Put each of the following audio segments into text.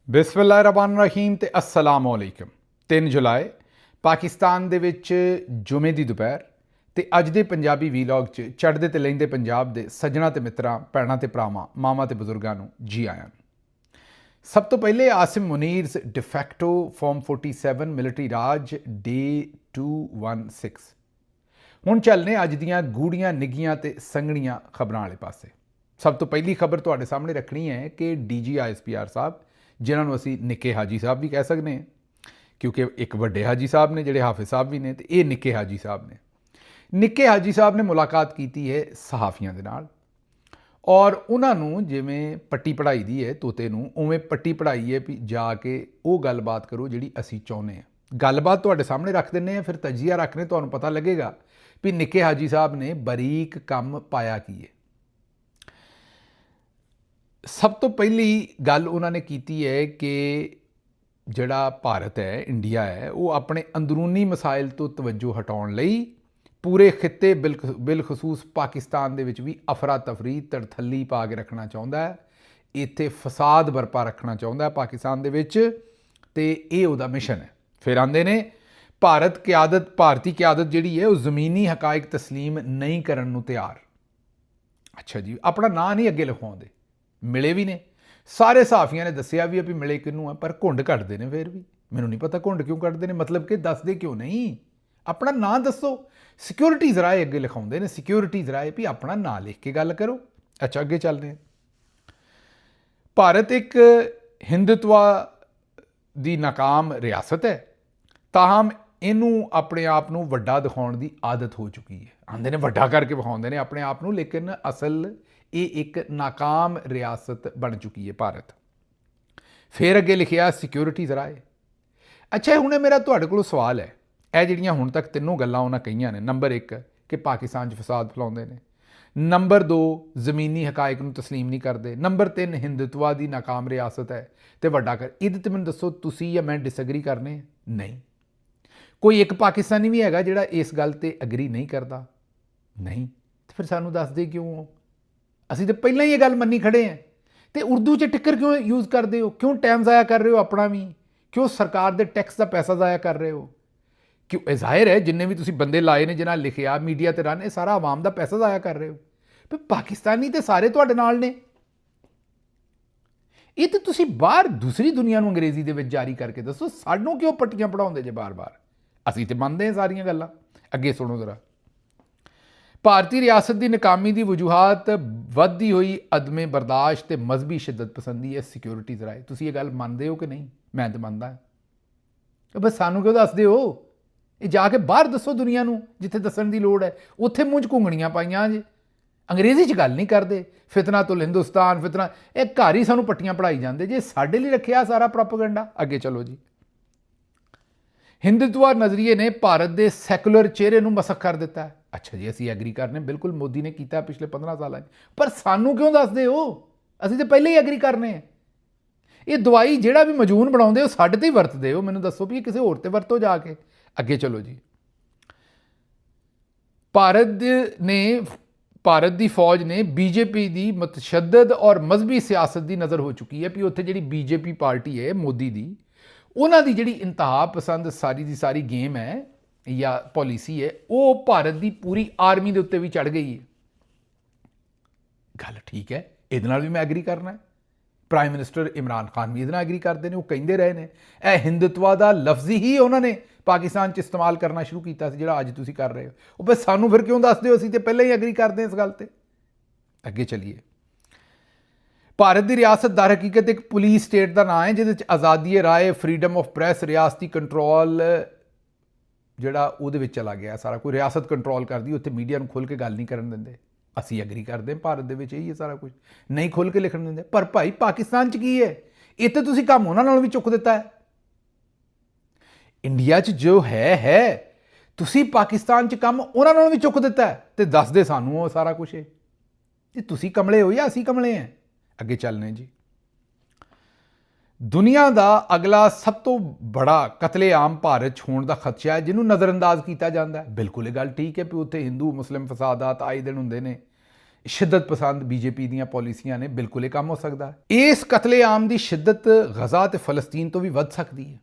ਬਿਸਮਿल्लाहिर्रहमानिर्रहीम ਤੇ अस्सलाम वालेकुम। 3 ਜੁਲਾਈ ਪਾਕਿਸਤਾਨ ਦੇ ਵਿੱਚ ਜੁਮੇ ਦੀ ਦੁਪਹਿਰ ਤੇ ਅੱਜ ਦੇ ਪੰਜਾਬੀ ਵੀਲੌਗ 'ਚ ਚੜ੍ਹਦੇ ਤੇ ਲਹਿੰਦੇ ਪੰਜਾਬ ਦੇ ਸੱਜਣਾ ਤੇ ਮਿੱਤਰਾਂ, ਭੈਣਾਂ ਤੇ ਭਰਾਵਾਂ, ਮਾਵਾਂ ਤੇ ਬਜ਼ੁਰਗਾਂ ਨੂੰ ਜੀ ਆਇਆਂ ਨੂੰ। ਸਭ ਤੋਂ ਪਹਿਲੇ ਆਸਿਮ ਮੁਨੀਰਸ ਡਿਫੈਕਟੋ ਫਾਰਮ 47 ਮਿਲਟਰੀ ਰਾਜ ਡੇ 216। ਹੁਣ ਚੱਲਨੇ ਅੱਜ ਦੀਆਂ ਗੂੜੀਆਂ ਨਿੱਘੀਆਂ ਤੇ ਸੰਘਣੀਆਂ ਖਬਰਾਂ ਵਾਲੇ ਪਾਸੇ। ਸਭ ਤੋਂ ਪਹਿਲੀ ਖਬਰ ਤੁਹਾਡੇ ਸਾਹਮਣੇ ਰੱਖਣੀ ਹੈ ਕਿ DGISPR ਸਾਹਿਬ, ਜਿਨ੍ਹਾਂ ਨੂੰ ਅਸੀਂ ਨਿੱਕੇ ਹਾਜੀ ਸਾਹਿਬ ਵੀ ਕਹਿ ਸਕਦੇ ਹਾਂ, ਕਿਉਂਕਿ ਇੱਕ ਵੱਡੇ ਹਾਜੀ ਸਾਹਿਬ ਨੇ ਜਿਹੜੇ ਹਾਫਿਜ਼ ਸਾਹਿਬ ਵੀ ਨੇ, ਤੇ ਇਹ ਨਿੱਕੇ ਹਾਜੀ ਸਾਹਿਬ ਨੇ। ਨਿੱਕੇ ਹਾਜੀ ਸਾਹਿਬ ਨੇ ਮੁਲਾਕਾਤ ਕੀਤੀ ਹੈ ਸਹਾਫੀਆਂ ਦੇ ਨਾਲ, ਔਰ ਉਹਨਾਂ ਨੂੰ ਜਿਵੇਂ ਪੱਟੀ ਪੜ੍ਹਾਈ ਦੀ ਹੈ ਤੋਤੇ ਨੂੰ, ਉਵੇਂ ਪੱਟੀ ਪੜ੍ਹਾਈ ਹੈ ਵੀ ਜਾ ਕੇ ਉਹ ਗੱਲਬਾਤ ਕਰੋ ਜਿਹੜੀ ਅਸੀਂ ਚਾਹੁੰਦੇ ਹਾਂ। ਗੱਲਬਾਤ ਤੁਹਾਡੇ ਸਾਹਮਣੇ ਰੱਖ ਦਿੰਦੇ ਹਾਂ, ਫਿਰ ਤਜਜ਼ੀਆ ਰੱਖਦੇ, ਤੁਹਾਨੂੰ ਪਤਾ ਲੱਗੇਗਾ ਵੀ ਨਿੱਕੇ ਹਾਜੀ ਸਾਹਿਬ ਨੇ ਬਰੀਕ ਕੰਮ ਪਾਇਆ ਕੀ ਹੈ। ਸਭ ਤੋਂ ਪਹਿਲੀ ਗੱਲ ਉਹਨਾਂ ਨੇ ਕੀਤੀ ਹੈ ਕਿ ਜਿਹੜਾ ਭਾਰਤ ਹੈ, ਇੰਡੀਆ ਹੈ, ਉਹ ਆਪਣੇ ਅੰਦਰੂਨੀ ਮਸਾਇਲ ਤੋਂ ਤਵੱਜੋ ਹਟਾਉਣ ਲਈ ਪੂਰੇ ਖਿੱਤੇ ਬਿਲਖਸੂਸ ਪਾਕਿਸਤਾਨ ਦੇ ਵਿੱਚ ਵੀ ਅਫਰਾ ਤਫਰੀ ਤੜਥੱਲੀ ਪਾ ਕੇ ਰੱਖਣਾ ਚਾਹੁੰਦਾ ਹੈ। ਇੱਥੇ ਫਸਾਦ ਬਰਪਾ ਰੱਖਣਾ ਚਾਹੁੰਦਾ ਹੈ ਪਾਕਿਸਤਾਨ ਦੇ ਵਿੱਚ, ਤੇ ਇਹ ਉਹਦਾ ਮਿਸ਼ਨ ਹੈ। ਫਿਰ ਆਉਂਦੇ ਨੇ ਭਾਰਤੀ ਕਿਆਦਤ ਜਿਹੜੀ ਹੈ ਉਹ ਜ਼ਮੀਨੀ ਹਕਾਇਕ ਤਸਲੀਮ ਨਹੀਂ ਕਰਨ ਨੂੰ ਤਿਆਰ। ਅੱਛਾ ਜੀ, ਆਪਣਾ ਨਾਂ ਨਹੀਂ ਅੱਗੇ ਲਿਖਵਾਉਂਦੇ, ਮਿਲੇ ਵੀ ਨੇ। ਸਾਰੇ ਸਹਾਫੀਆਂ ਨੇ ਦੱਸਿਆ ਵੀ ਵੀ ਮਿਲੇ ਕਿਹਨੂੰ ਆ, ਪਰ ਘੁੰਡ ਕੱਢਦੇ ਨੇ। ਫਿਰ ਵੀ ਮੈਨੂੰ ਨਹੀਂ ਪਤਾ ਘੁੰਡ ਕਿਉਂ ਕੱਢਦੇ ਨੇ, ਮਤਲਬ ਕਿ ਦੱਸਦੇ ਕਿਉਂ ਨਹੀਂ, ਆਪਣਾ ਨਾਂ ਦੱਸੋ। ਸਿਕਿਉਰਿਟੀਜ਼ ਰਾਏ ਅੱਗੇ ਲਿਖਾਉਂਦੇ ਨੇ, ਸਿਕਿਉਰਿਟੀਜ਼ ਰਾਏ ਵੀ ਆਪਣਾ ਨਾਂ ਲਿਖ ਕੇ ਗੱਲ ਕਰੋ। ਅੱਛਾ, ਅੱਗੇ ਚੱਲਦੇ ਹਾਂ। ਭਾਰਤ ਇੱਕ ਹਿੰਦੂਤਵਾ ਦੀ ਨਾਕਾਮ ਰਿਆਸਤ ਹੈ, ਤਾਹਮ ਇਹਨੂੰ ਆਪਣੇ ਆਪ ਨੂੰ ਵੱਡਾ ਦਿਖਾਉਣ ਦੀ ਆਦਤ ਹੋ ਚੁੱਕੀ ਹੈ। ਆਉਂਦੇ ਨੇ ਵੱਡਾ ਕਰਕੇ ਵਿਖਾਉਂਦੇ ਨੇ ਆਪਣੇ ਆਪ ਨੂੰ, ਲੇਕਿਨ ਅਸਲ ਇਹ ਇੱਕ ਨਾਕਾਮ ਰਿਆਸਤ ਬਣ ਚੁੱਕੀ ਹੈ ਭਾਰਤ। ਫਿਰ ਅੱਗੇ ਲਿਖਿਆ ਸਿਕਿਉਰਿਟੀਜ਼ ਰਾਏ। ਅੱਛਾ, ਹੁਣ ਮੇਰਾ ਤੁਹਾਡੇ ਕੋਲੋਂ ਸਵਾਲ ਹੈ, ਇਹ ਜਿਹੜੀਆਂ ਹੁਣ ਤੱਕ ਤਿੰਨੋਂ ਗੱਲਾਂ ਉਹਨਾਂ ਕਹੀਆਂ ਨੇ, ਨੰਬਰ 1 ਕਿ ਪਾਕਿਸਤਾਨ 'ਚ ਫਸਾਦ ਫੈਲਾਉਂਦੇ ਨੇ, ਨੰਬਰ 2 ਜ਼ਮੀਨੀ ਹਕਾਇਕ ਨੂੰ ਤਸਲੀਮ ਨਹੀਂ ਕਰਦੇ, ਨੰਬਰ 3 ਹਿੰਦੂਤਵਾ ਦੀ ਨਾਕਾਮ ਰਿਆਸਤ ਹੈ ਤੇ ਵੱਡਾ ਕਰ, ਇਹਦੇ 'ਤੇ ਮੈਨੂੰ ਦੱਸੋ ਤੁਸੀਂ ਜਾਂ ਮੈਂ ਡਿਸਐਗਰੀ ਕਰਨੇ? ਨਹੀਂ, ਕੋਈ ਇੱਕ ਪਾਕਿਸਤਾਨੀ ਵੀ ਹੈਗਾ ਜਿਹੜਾ ਇਸ ਗੱਲ 'ਤੇ ਐਗਰੀ ਨਹੀਂ ਕਰਦਾ? ਨਹੀਂ। ਤੇ ਫਿਰ ਸਾਨੂੰ ਦੱਸਦੇ ਕਿਉਂ? ਅਸੀਂ ਤਾਂ ਪਹਿਲਾਂ ਹੀ ਇਹ ਗੱਲ ਮੰਨੀ ਖੜੇ ਹਾਂ। ਤੇ ਉਰਦੂ 'ਚ ਟਿੱਕਰ ਕਿਉਂ ਯੂਜ਼ ਕਰਦੇ ਹੋ? ਕਿਉਂ ਟਾਈਮ ਜ਼ਾਇਆ ਕਰ ਰਹੇ ਹੋ ਆਪਣਾ ਵੀ? ਕਿਉਂ ਸਰਕਾਰ ਦੇ ਟੈਕਸ ਦਾ ਪੈਸਾ ਜ਼ਾਇਆ ਕਰ ਰਹੇ ਹੋ? ਕਿਉਂ? ਇਹ ਜ਼ਾਹਿਰ ਹੈ ਜਿੰਨੇ ਵੀ ਤੁਸੀਂ ਬੰਦੇ ਲਾਏ ਨੇ, ਜਿਨ੍ਹਾਂ ਲਿਖਿਆ ਮੀਡੀਆ 'ਤੇ ਰਨ, ਇਹ ਸਾਰਾ ਆਵਾਮ ਦਾ ਪੈਸਾ ਜ਼ਾਇਆ ਕਰ ਰਹੇ ਹੋ। ਪਰ ਪਾਕਿਸਤਾਨੀ ਤੇ ਸਾਰੇ ਤੁਹਾਡੇ ਨਾਲ ਨੇ। ਇਹ ਤਾਂ ਤੁਸੀਂ ਬਾਹਰ ਦੂਸਰੀ ਦੁਨੀਆ ਨੂੰ ਅੰਗਰੇਜ਼ੀ ਦੇ ਵਿੱਚ ਜਾਰੀ ਕਰਕੇ ਦੱਸੋ, ਸਾਨੂੰ ਕਿਉਂ ਪੱਟੀਆਂ ਪੜਾਉਂਦੇ ਜੇ ਬਾਰ-ਬਾਰ? ਅਸੀਂ ਤੇ ਮੰਨਦੇ ਹਾਂ ਸਾਰੀਆਂ ਗੱਲਾਂ। ਅੱਗੇ ਸੁਣੋ ਜ਼ਰਾ। ਭਾਰਤੀ ਰਿਆਸਤ ਦੀ ਨਾਕਾਮੀ ਦੀ ਵਜੂਹਾਤ ਵੱਧਦੀ ਹੋਈ ਅਦਮੇ ਬਰਦਾਸ਼ਤ ਤੇ ਮਜ਼ਹਬੀ ਸ਼ਿੱਦਤ ਪਸੰਦੀ ਹੈ ਸਿਕਿਉਰਿਟੀਜ਼ ਰਾਏ। ਤੁਸੀਂ ਇਹ ਗੱਲ ਮੰਨਦੇ ਹੋ ਕਿ ਨਹੀਂ? ਮੈਂ ਤਾਂ ਮੰਨਦਾ। ਬਸ ਸਾਨੂੰ ਕਿਉਂ ਦੱਸਦੇ ਹੋ? ਇਹ ਜਾ ਕੇ ਬਾਹਰ ਦੱਸੋ ਦੁਨੀਆ ਨੂੰ, ਜਿੱਥੇ ਦੱਸਣ ਦੀ ਲੋੜ ਹੈ। ਉੱਥੇ ਮੂੰਹ 'ਚ ਘੁੰਗਣੀਆਂ ਪਾਈਆਂ ਜੇ, ਅੰਗਰੇਜ਼ੀ 'ਚ ਗੱਲ ਨਹੀਂ ਕਰਦੇ। ਫਿਤਨਾ ਤੋਂ ਹਿੰਦੁਸਤਾਨ, ਫਿਤਨਾ, ਇਹ ਘਰ ਹੀ ਸਾਨੂੰ ਪੱਟੀਆਂ ਪੜਾਈ ਜਾਂਦੇ ਜੇ, ਸਾਡੇ ਲਈ ਰੱਖਿਆ ਸਾਰਾ ਪ੍ਰੋਪੇਗੈਂਡਾ। ਅੱਗੇ ਚਲੋ ਜੀ। ਹਿੰਦੂਤਵਾ ਨਜ਼ਰੀਏ ਨੇ ਭਾਰਤ ਦੇ ਸੈਕੂਲਰ ਚਿਹਰੇ ਨੂੰ ਮਸਖ ਕਰ ਦਿੱਤਾ ਹੈ। ਅੱਛਾ ਜੀ, ਅਸੀਂ ਐਗਰੀ ਕਰਨੇ, ਬਿਲਕੁਲ ਮੋਦੀ ਨੇ ਕੀਤਾ ਪਿਛਲੇ 15 ਸਾਲਾਂ 'ਚ, ਪਰ ਸਾਨੂੰ ਕਿਉਂ ਦੱਸਦੇ ਹੋ? ਅਸੀਂ ਤਾਂ ਪਹਿਲਾਂ ਹੀ ਐਗਰੀ ਕਰਨੇ ਆ। ਇਹ ਦਵਾਈ ਜਿਹੜਾ ਵੀ ਮਜੂਨ ਬਣਾਉਂਦੇ ਹੋ ਸਾਡੇ 'ਤੇ ਹੀ ਵਰਤਦੇ ਹੋ। ਮੈਨੂੰ ਦੱਸੋ ਵੀ ਇਹ ਕਿਸੇ ਹੋਰ 'ਤੇ ਵਰਤੋ ਜਾ ਕੇ। ਅੱਗੇ ਚਲੋ ਜੀ। ਭਾਰਤ ਦੀ ਫੌਜ ਨੇ BJP ਦੀ ਮੁਤਸ਼ੱਦਦ ਔਰ ਮਜ਼ਹਬੀ ਸਿਆਸਤ ਦੀ ਨਜ਼ਰ ਹੋ ਚੁੱਕੀ ਹੈ ਵੀ ਉੱਥੇ ਜਿਹੜੀ BJP ਪਾਰਟੀ ਹੈ ਮੋਦੀ ਦੀ, ਉਹਨਾਂ ਦੀ ਜਿਹੜੀ ਇੰਤਹਾ ਪਸੰਦ ਸਾਰੀ ਦੀ ਸਾਰੀ ਗੇਮ ਹੈ ਜਾਂ ਪਾਲਿਸੀ ਹੈ, ਉਹ ਭਾਰਤ ਦੀ ਪੂਰੀ ਆਰਮੀ ਦੇ ਉੱਤੇ ਵੀ ਚੜ੍ਹ ਗਈ ਹੈ। ਗੱਲ ਠੀਕ ਹੈ, ਇਹਦੇ ਨਾਲ ਵੀ ਮੈਂ ਐਗਰੀ ਕਰਨਾ ਹੈ। ਪ੍ਰਾਈਮ ਮਿਨਿਸਟਰ ਇਮਰਾਨ ਖਾਨ ਵੀ ਇਹਦੇ ਨਾਲ ਐਗਰੀ ਕਰਦੇ ਨੇ। ਉਹ ਕਹਿੰਦੇ ਰਹੇ ਨੇ ਇਹ ਹਿੰਦੂਤਵਾ ਦਾ ਲਫ਼ਜ਼ ਹੀ ਉਹਨਾਂ ਨੇ ਪਾਕਿਸਤਾਨ 'ਚ ਇਸਤੇਮਾਲ ਕਰਨਾ ਸ਼ੁਰੂ ਕੀਤਾ ਸੀ, ਜਿਹੜਾ ਅੱਜ ਤੁਸੀਂ ਕਰ ਰਹੇ ਹੋ। ਉਹ ਬਸ ਸਾਨੂੰ ਫਿਰ ਕਿਉਂ ਦੱਸਦੇ ਹੋ? ਅਸੀਂ ਤਾਂ ਪਹਿਲਾਂ ਹੀ ਐਗਰੀ ਕਰਦੇ ਹਾਂ ਇਸ ਗੱਲ 'ਤੇ। ਅੱਗੇ ਚੱਲੀਏ। ਭਾਰਤ ਦੀ ਰਿਆਸਤ ਦਰ ਹਕੀਕਤ ਇੱਕ ਪੁਲਿਸ ਸਟੇਟ ਦਾ ਨਾਂ ਹੈ, ਜਿਹਦੇ 'ਚ ਆਜ਼ਾਦੀ ਰਾਏ, ਫਰੀडम ਆਫ ਪ੍ਰੈਸ, ਰਿਆਸਤੀ ਕੰਟਰੋਲ ਜਿਹੜਾ ਉਹਦੇ ਵਿੱਚ ਚਲਾ ਗਿਆ ਸਾਰਾ। ਕੋਈ ਰਿਆਸਤ ਕੰਟਰੋਲ ਕਰਦੀ, ਉੱਥੇ ਮੀਡੀਆ ਨੂੰ ਖੁੱਲ੍ਹ ਕੇ ਗੱਲ ਨਹੀਂ ਕਰਨ ਦਿੰਦੇ। ਅਸੀਂ ਐਗਰੀ ਕਰਦੇ ਹਾਂ ਭਾਰਤ ਦੇ ਵਿੱਚ ਇਹੀ ਹੈ ਸਾਰਾ ਕੁਝ, ਨਹੀਂ ਖੁੱਲ੍ਹ ਕੇ ਲਿਖਣ ਦਿੰਦੇ। ਪਰ ਭਾਈ ਪਾਕਿਸਤਾਨ 'ਚ ਕੀ ਹੈ? ਇੱਥੇ ਤੁਸੀਂ ਕੰਮ ਉਹਨਾਂ ਨਾਲ ਵੀ ਚੁੱਕ ਦਿੱਤਾ ਹੈ। ਇੰਡੀਆ 'ਚ ਜੋ ਹੈ ਤੁਸੀਂ ਪਾਕਿਸਤਾਨ 'ਚ ਕੰਮ ਉਹਨਾਂ ਨਾਲ ਵੀ ਚੁੱਕ ਦਿੱਤਾ ਹੈ ਤੇ ਦੱਸਦੇ ਸਾਨੂੰ ਉਹ ਸਾਰਾ ਕੁਝ ਹੈ। ਤੇ ਤੁਸੀਂ ਕਮਲੇ ਹੋ ਜਾਂ ਅਸੀਂ ਕਮਲੇ ਹਾਂ? ਅੱਗੇ ਚੱਲਨੇ ਜੀ। ਦੁਨੀਆ ਦਾ ਅਗਲਾ ਸਭ ਤੋਂ ਬੜਾ ਕਤਲੇਆਮ ਭਾਰਤ 'ਚ ਹੋਣ ਦਾ ਖਦਸ਼ਾ ਹੈ, ਜਿਹਨੂੰ ਨਜ਼ਰਅੰਦਾਜ਼ ਕੀਤਾ ਜਾਂਦਾ ਹੈ। ਬਿਲਕੁਲ ਇਹ ਗੱਲ ਠੀਕ ਹੈ ਵੀ ਉੱਥੇ ਹਿੰਦੂ ਮੁਸਲਿਮ ਫਸਾਦਾਤ ਆਏ ਦਿਨ ਹੁੰਦੇ ਨੇ, शिद्दत पसंद बीजेपी ਦੀਆਂ ਪਾਲਿਸੀਆਂ ਨੇ, ਬਿਲਕੁਲ ਇਹ ਕੰਮ ਹੋ ਸਕਦਾ। ਇਸ ਕਤਲੇਆਮ ਦੀ ਸ਼ਿੱਦਤ ਗਜ਼ਾ ਤੇ ਫਲਸਤੀਨ ਤੋਂ ਵੀ ਵੱਧ ਸਕਦੀ ਹੈ।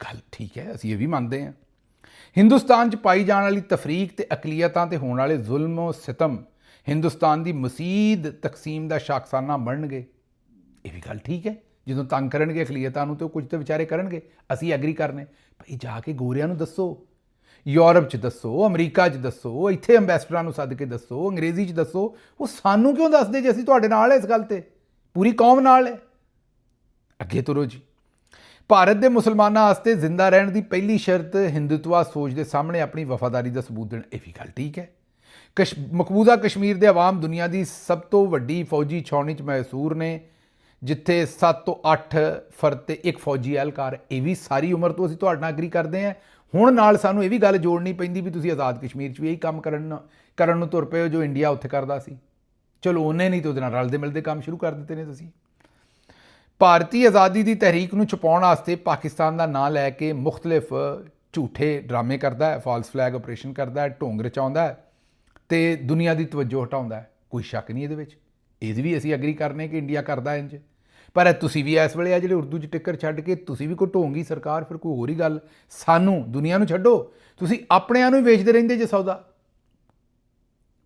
ਗੱਲ ਠੀਕ ਹੈ, ਅਸੀਂ ਇਹ ਵੀ ਮੰਨਦੇ ਹਾਂ। ਹਿੰਦੁਸਤਾਨ 'ਚ ਪਾਈ ਜਾਣ ਵਾਲੀ ਤਫਰੀਕ ਤੇ ਅਕਲੀਅਤਾਂ ਤੇ ਹੋਣ ਵਾਲੇ ਜ਼ੁਲਮ ਸਿਤਮ ਹਿੰਦੁਸਤਾਨ ਦੀ ਮਸੀਦ ਤਕਸੀਮ ਦਾ ਸ਼ਾਖਸਾਨਾ ਬਣਨਗੇ। ਇਹ ਵੀ ਗੱਲ ਠੀਕ ਹੈ। ਜਦੋਂ ਤੰਗ ਕਰਨਗੇ ਅਕਲੀਅਤਾਂ ਨੂੰ ਤੇ ਕੁਝ ਤਾਂ ਵਿਚਾਰੇ ਕਰਨਗੇ, ਅਸੀਂ ਐਗਰੀ ਕਰਨੇ। ਭਾਈ ਜਾ ਕੇ ਗੋਰਿਆਂ ਨੂੰ ਦੱਸੋ, ਯੂਰਪ 'ਚ ਦੱਸੋ, ਅਮਰੀਕਾ 'ਚ ਦੱਸੋ, ਇੱਥੇ ਅੰਬੈਸਡਰਾਂ ਨੂੰ ਸੱਦ ਕੇ ਦੱਸੋ, ਅੰਗਰੇਜ਼ੀ 'ਚ ਦੱਸੋ। ਉਹ ਸਾਨੂੰ ਕਿਉਂ ਦੱਸਦੇ ਜੇ ਅਸੀਂ ਤੁਹਾਡੇ ਨਾਲ ਹੈ ਇਸ ਗੱਲ ਤੇ? ਪੂਰੀ ਕੌਮ ਨਾਲ ਹੈ। ਅੱਗੇ ਤੁਰੋ ਜੀ। ਭਾਰਤ ਦੇ ਮੁਸਲਮਾਨਾਂ ਵਾਸਤੇ ਜ਼ਿੰਦਾ ਰਹਿਣ ਦੀ ਪਹਿਲੀ ਸ਼ਰਤ ਹਿੰਦੂਤਵਾ ਸੋਚ ਦੇ ਸਾਹਮਣੇ ਆਪਣੀ ਵਫਾਦਾਰੀ ਦਾ ਸਬੂਤ ਦੇਣਾ। ਇਹ ਵੀ ਗੱਲ ਠੀਕ ਹੈ। ਮਕਬੂਜ਼ਾ ਕਸ਼ਮੀਰ ਦੇ ਆਵਾਮ ਦੁਨੀਆ ਦੀ ਸਭ ਤੋਂ ਵੱਡੀ ਫੌਜੀ ਛਾਉਣੀ 'ਚ ਮੈਸੂਰ ਨੇ, ਜਿੱਥੇ 7 ਤੋਂ 8 ਫਰਦ ਤੇ ਇੱਕ ਫੌਜੀ ਅਹਿਲਕਾਰ। ਇਹ ਵੀ ਸਾਰੀ ਉਮਰ ਤੋਂ ਅਸੀਂ ਤੁਹਾਡੇ ਨਾਲ ਐਗਰੀ ਕਰਦੇ ਹਾਂ। ਹੁਣ ਨਾਲ ਸਾਨੂੰ ਇਹ ਵੀ ਗੱਲ ਜੋੜਨੀ ਪੈਂਦੀ ਵੀ ਤੁਸੀਂ ਆਜ਼ਾਦ ਕਸ਼ਮੀਰ 'ਚ ਵੀ ਇਹੀ ਕੰਮ ਕਰਨ ਨੂੰ ਤੁਰ ਪਏ ਹੋ ਜੋ ਇੰਡੀਆ ਉੱਥੇ ਕਰਦਾ ਸੀ। ਚਲੋ ਉਹਨੇ ਨਹੀਂ ਤਾਂ ਉਹਦੇ ਨਾਲ ਰਲਦੇ ਮਿਲਦੇ ਕੰਮ ਸ਼ੁਰੂ ਕਰ ਦਿੱਤੇ ਨੇ ਤੁਸੀਂ। ਭਾਰਤੀ ਆਜ਼ਾਦੀ ਦੀ ਤਹਿਰੀਕ ਨੂੰ ਛੁਪਾਉਣ ਵਾਸਤੇ ਪਾਕਿਸਤਾਨ ਦਾ ਨਾਂ ਲੈ ਕੇ ਮੁਖਤਲਿਫ ਝੂਠੇ ਡਰਾਮੇ ਕਰਦਾ ਹੈ, ਫਾਲਸ ਫਲੈਗ ਆਪਰੇਸ਼ਨ ਕਰਦਾ ਹੈ, ਢੋਂਗ ਰਚਾਉਂਦਾ ਹੈ ਤੇ ਦੁਨੀਆ ਦੀ ਤਵੱਜੋ ਹਟਾਉਂਦਾ ਹੈ। ਕੋਈ ਸ਼ੱਕ ਨਹੀਂ ਇਹਦੇ ਵਿੱਚ। ਇਹਦੇ ਵੀ ਅਸੀਂ ਐਗਰੀ ਕਰਨੇ ਕਿ ਇੰਡੀਆ ਕਰਦਾ ਇੰਜ। ਪਰ ਤੁਸੀਂ ਵੀ ਇਸ ਵੇਲੇ ਆ ਜਿਹੜੇ ਉਰਦੂ 'ਚ ਟਿੱਕਰ ਛੱਡ ਕੇ ਤੁਸੀਂ ਵੀ ਕੋਈ ਢੋਂਗੀ ਸਰਕਾਰ, ਫਿਰ ਕੋਈ ਹੋਰ ਹੀ ਗੱਲ। ਸਾਨੂੰ ਦੁਨੀਆ ਨੂੰ ਛੱਡੋ, ਤੁਸੀਂ ਆਪਣਿਆਂ ਨੂੰ ਹੀ ਵੇਚਦੇ ਰਹਿੰਦੇ ਜੇ ਸੌਦਾ।